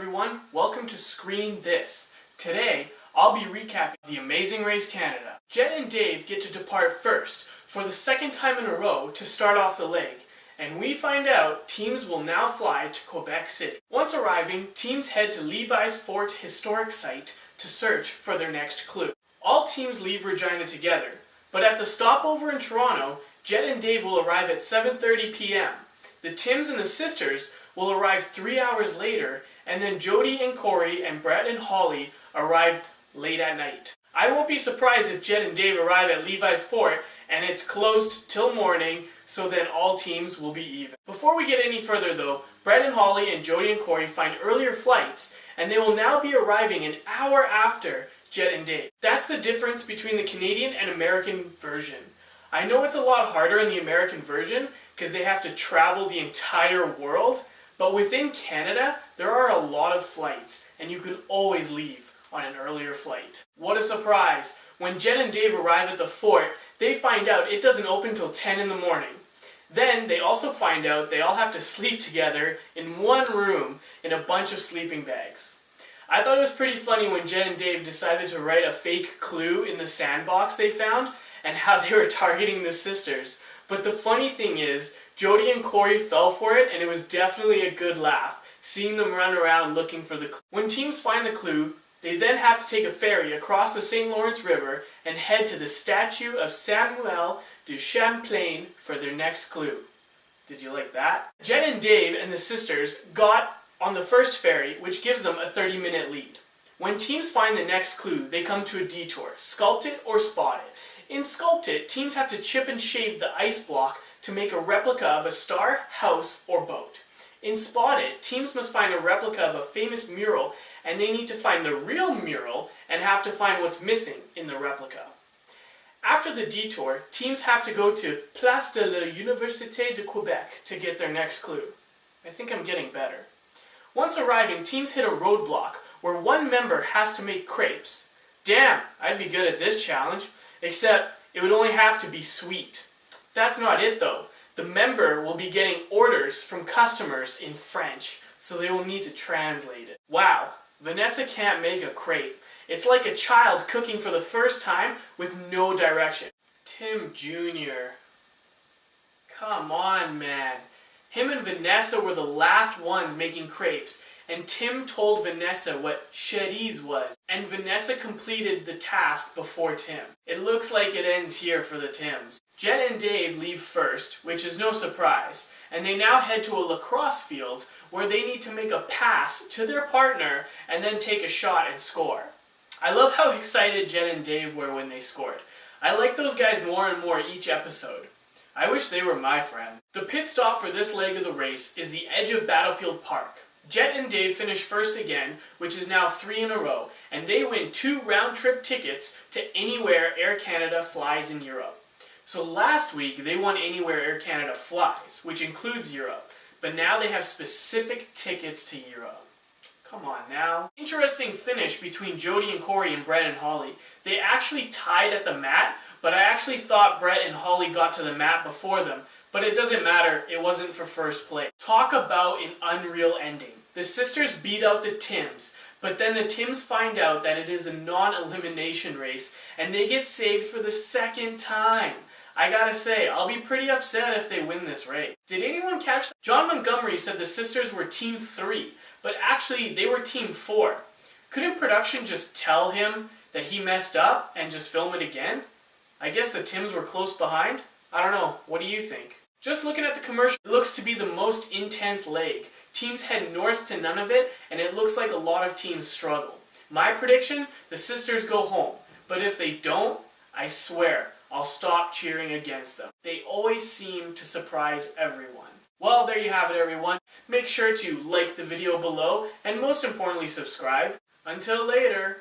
everyone, welcome to Screen This. Today, I'll be recapping The Amazing Race Canada. Jet and Dave get to depart first for the second time in a row to start off the leg, and we find out teams will now fly to Quebec City. Once arriving, teams head to Levi's Fort historic site to search for their next clue. All teams leave Regina together, but at the stopover in Toronto, Jet and Dave will arrive at 7:30 p.m. The Tims and the sisters will arrive 3 hours later, and then Jody and Corey and Brett and Holly arrive late at night. I won't be surprised if Jet and Dave arrive at Levi's Fort and it's closed till morning, so then all teams will be even. Before we get any further though, Brett and Holly and Jody and Corey find earlier flights, and they will now be arriving an hour after Jet and Dave. That's the difference between the Canadian and American version. I know it's a lot harder in the American version because they have to travel the entire world, but within Canada, there are a lot of flights, and you can always leave on an earlier flight. What a surprise! When Jet and Dave arrive at the fort, they find out it doesn't open till 10 in the morning. Then they also find out they all have to sleep together in one room in a bunch of sleeping bags. I thought it was pretty funny when Jet and Dave decided to write a fake clue in the sandbox they found and how they were targeting the sisters. But the funny thing is, Jody and Corey fell for it, and it was definitely a good laugh, seeing them run around looking for the clue. When teams find the clue, they then have to take a ferry across the St. Lawrence River and head to the statue of Samuel de Champlain for their next clue. Did you like that? Jet and Dave and the sisters got on the first ferry, which gives them a 30-minute lead. When teams find the next clue, they come to a detour, sculpt it or spot it. In Sculpt It, teams have to chip and shave the ice block to make a replica of a star, house, or boat. In Spot It, teams must find a replica of a famous mural, and they need to find the real mural and have to find what's missing in the replica. After the detour, teams have to go to Place de l'Université de Québec to get their next clue. I think I'm getting better. Once arriving, teams hit a roadblock where one member has to make crepes. Damn, I'd be good at this challenge. Except, it would only have to be sweet. That's not it though. The member will be getting orders from customers in French, so they will need to translate it. Wow, Vanessa can't make a crepe. It's like a child cooking for the first time with no direction. Tim Jr. Come on, man. Him and Vanessa were the last ones making crepes, and Tim told Vanessa what cherise was, and Vanessa completed the task before Tim. It looks like it ends here for the Tims. Jet and Dave leave first, which is no surprise, and they now head to a lacrosse field where they need to make a pass to their partner and then take a shot and score. I love how excited Jet and Dave were when they scored. I like those guys more and more each episode. I wish they were my friend. The pit stop for this leg of the race is the edge of Battlefield Park. Jet and Dave finish first again, which is now 3 in a row, and they win 2 round-trip tickets to anywhere Air Canada flies in Europe. So last week, they won anywhere Air Canada flies, which includes Europe, but now they have specific tickets to Europe. Come on now. Interesting finish between Jody and Corey and Brett and Holly. They actually tied at the mat, but I actually thought Brett and Holly got to the mat before them, but it doesn't matter, it wasn't for first place. Talk about an unreal ending. The sisters beat out the Tims, but then the Tims find out that it is a non-elimination race, and they get saved for the second time. I gotta say, I'll be pretty upset if they win this race. Did anyone catch that? John Montgomery said the sisters were Team 3, but actually they were Team 4. Couldn't production just tell him that he messed up and just film it again? I guess the Tims were close behind? I don't know, what do you think? Just looking at the commercial, it looks to be the most intense leg. Teams head north to Nunavut, and it looks like a lot of teams struggle. My prediction, the sisters go home. But if they don't, I swear, I'll stop cheering against them. They always seem to surprise everyone. Well, there you have it, everyone. Make sure to like the video below, and most importantly, subscribe. Until later.